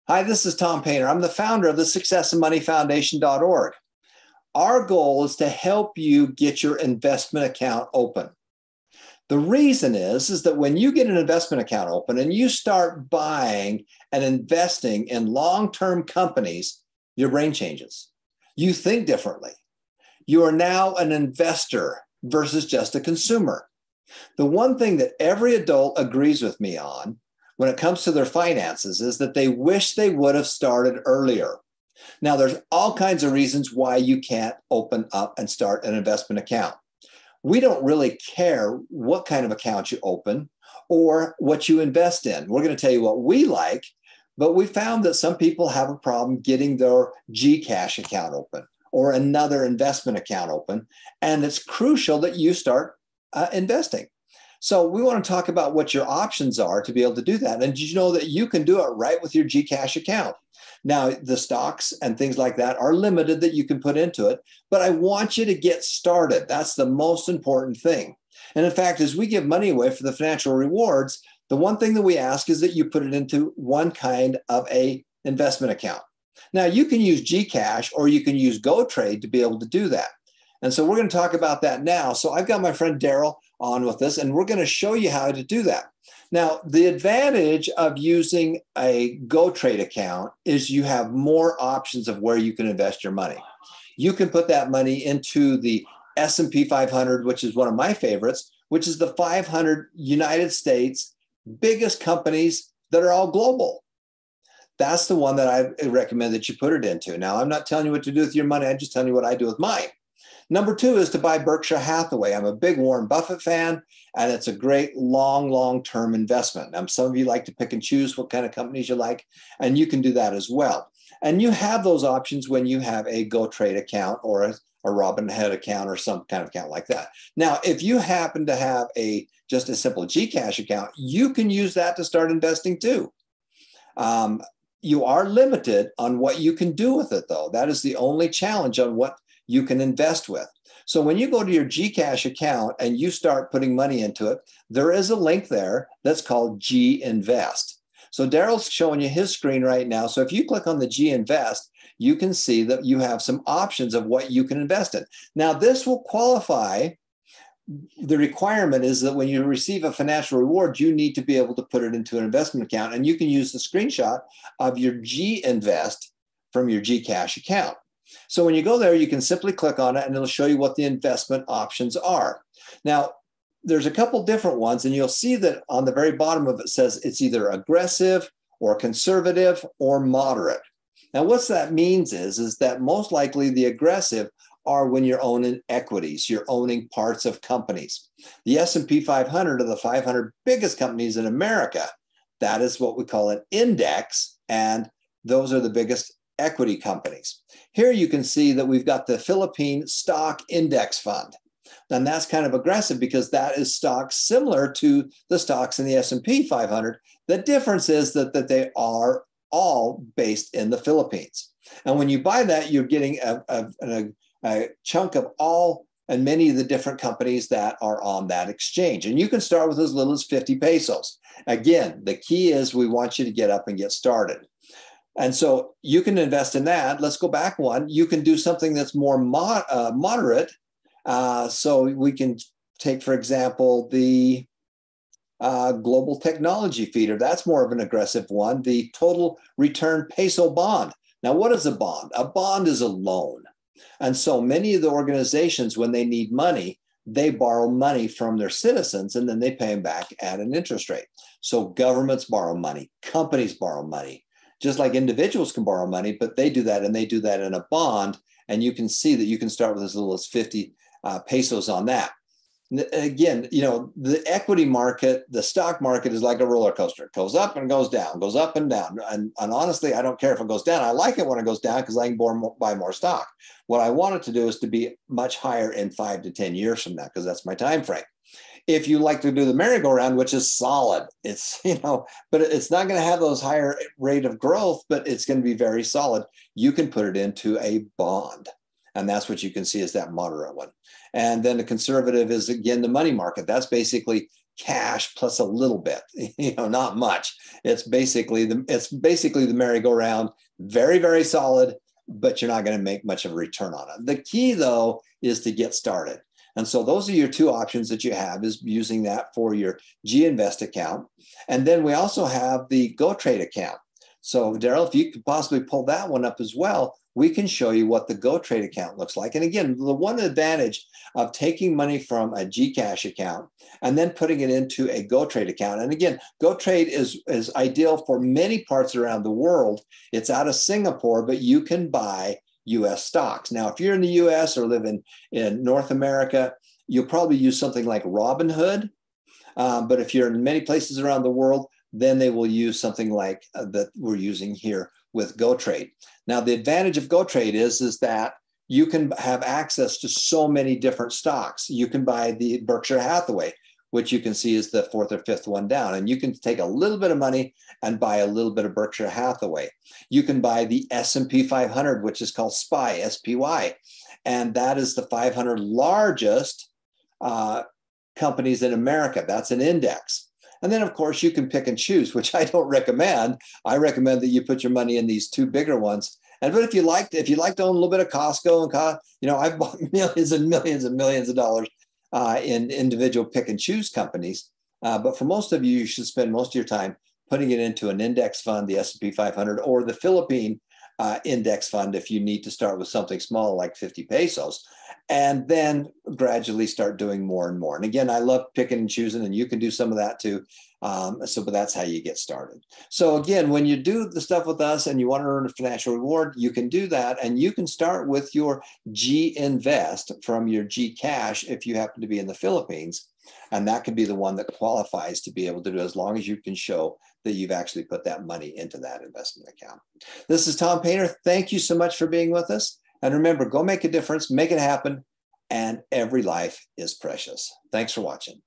Hi, this is Tom Painter. I'm the founder of the successandmoneyfoundation.org. Our goal is to help you get your investment account open. The reason is that when you get an investment account open and you start buying and investing in long-term companies, your brain changes. You think differently. You are now an investor versus just a consumer. The one thing that every adult agrees with me on when it comes to their finances is that they wish they would have started earlier. Now, there's all kinds of reasons why you can't open up and start an investment account. We don't really care what kind of account you open or what you invest in. We're going to tell you what we like, but we found that some people have a problem getting their Gcash account open or another investment account open, and it's crucial that you start investing. So we want to talk about what your options are to be able to do that. And did you know that you can do it right with your Gcash account? Now, the stocks and things like that are limited that you can put into it, but I want you to get started. That's the most important thing. And in fact, as we give money away for the financial rewards, the one thing that we ask is that you put it into one kind of a investment account. Now, you can use Gcash or you can use GoTrade to be able to do that. And so we're going to talk about that now. So I've got my friend Daryl on with this, and we're going to show you how to do that. Now, the advantage of using a GoTrade account is you have more options of where you can invest your money. You can put that money into the S&P 500, which is one of my favorites, which is the 500 United States biggest companies that are all global. That's the one that I recommend that you put it into. Now, I'm not telling you what to do with your money. I'm just telling you what I do with mine. Number two is to buy Berkshire Hathaway. I'm a big Warren Buffett fan, and it's a great long-term investment. Now, some of you like to pick and choose what kind of companies you like, and you can do that as well. And you have those options when you have a GoTrade account or a Robinhood account or some kind of account like that. Now, if you happen to have just a simple Gcash account, you can use that to start investing too. You are limited on what you can do with it, though. That is the only challenge on what you can invest with. So when you go to your Gcash account and you start putting money into it, there is a link there that's called Ginvest. So Daryl's showing you his screen right now. So if you click on the Ginvest, you can see that you have some options of what you can invest in. Now, this will qualify. The requirement is that when you receive a financial reward, you need to be able to put it into an investment account, and you can use the screenshot of your Ginvest from your Gcash account. So when you go there, you can simply click on it and it'll show you what the investment options are. Now, there's a couple different ones, and you'll see that on the very bottom of it says it's either aggressive or conservative or moderate. Now, what that means is that most likely the aggressive are when you're owning equities, you're owning parts of companies. The S&P 500 are the 500 biggest companies in America. That is what we call an index, and those are the biggest equity companies. Here you can see that we've got the Philippine Stock Index Fund. And that's kind of aggressive because that is stocks similar to the stocks in the S&P 500. The difference is that they are all based in the Philippines. And when you buy that, you're getting a chunk of all and many of the different companies that are on that exchange. And you can start with as little as 50 pesos. Again, the key is we want you to get up and get started. And so you can invest in that. Let's go back one. You can do something that's more moderate. So we can take, for example, the Global Technology Feeder. That's more of an aggressive one. The Total Return Peso Bond. Now, what is a bond? A bond is a loan. And so many of the organizations, when they need money, they borrow money from their citizens and then they pay them back at an interest rate. So governments borrow money, companies borrow money. Just like individuals can borrow money, but they do that, and they do that in a bond. And you can see that you can start with as little as 50 pesos on that. Again, you know, the equity market, the stock market is like a roller coaster. It goes up and goes down, goes up and down. And honestly, I don't care if it goes down. I like it when it goes down because I can buy more stock. What I want it to do is to be much higher in 5 to 10 years from now, because that's my time frame. If you like to do the merry-go-round, which is solid, it's, you know, but it's not going to have those higher rate of growth, but it's going to be very solid. You can put it into a bond. And that's what you can see is that moderate one. And then the conservative is, again, the money market. That's basically cash plus a little bit, not much. It's basically the merry-go-round, very, very solid, but you're not going to make much of a return on it. The key, though, is to get started. And so those are your two options that you have, is using that for your Ginvest account. And then we also have the GoTrade account. So Daryl, if you could possibly pull that one up as well, we can show you what the GoTrade account looks like. And again, the one advantage of taking money from a Gcash account and then putting it into a GoTrade account. And again, GoTrade is ideal for many parts around the world. It's out of Singapore, but you can buy US stocks. Now, if you're in the US or live in North America, you'll probably use something like Robinhood. But if you're in many places around the world, then they will use something like that we're using here with GoTrade. Now, the advantage of GoTrade is that you can have access to so many different stocks. You can buy the Berkshire Hathaway, which you can see is the fourth or fifth one down. And you can take a little bit of money and buy a little bit of Berkshire Hathaway. You can buy the S&P 500, which is called SPY, S-P-Y. And that is the 500 largest companies in America. That's an index. And then, of course, you can pick and choose, which I don't recommend. I recommend that you put your money in these two bigger ones. But if you like to own a little bit of Costco, and I've bought millions and millions and millions of dollars in individual pick and choose companies. But for most of you, you should spend most of your time putting it into an index fund, the S&P 500, or the Philippine index fund if you need to start with something small like 50 pesos, and then gradually start doing more and more. And again, I love picking and choosing, and you can do some of that too. But that's how you get started. So again, when you do the stuff with us and you want to earn a financial reward, you can do that. And you can start with your Ginvest from your Gcash if you happen to be in the Philippines. And that can be the one that qualifies to be able to do, as long as you can show that you've actually put that money into that investment account. This is Tom Painter. Thank you so much for being with us. And remember, go make a difference, make it happen, and every life is precious. Thanks for watching.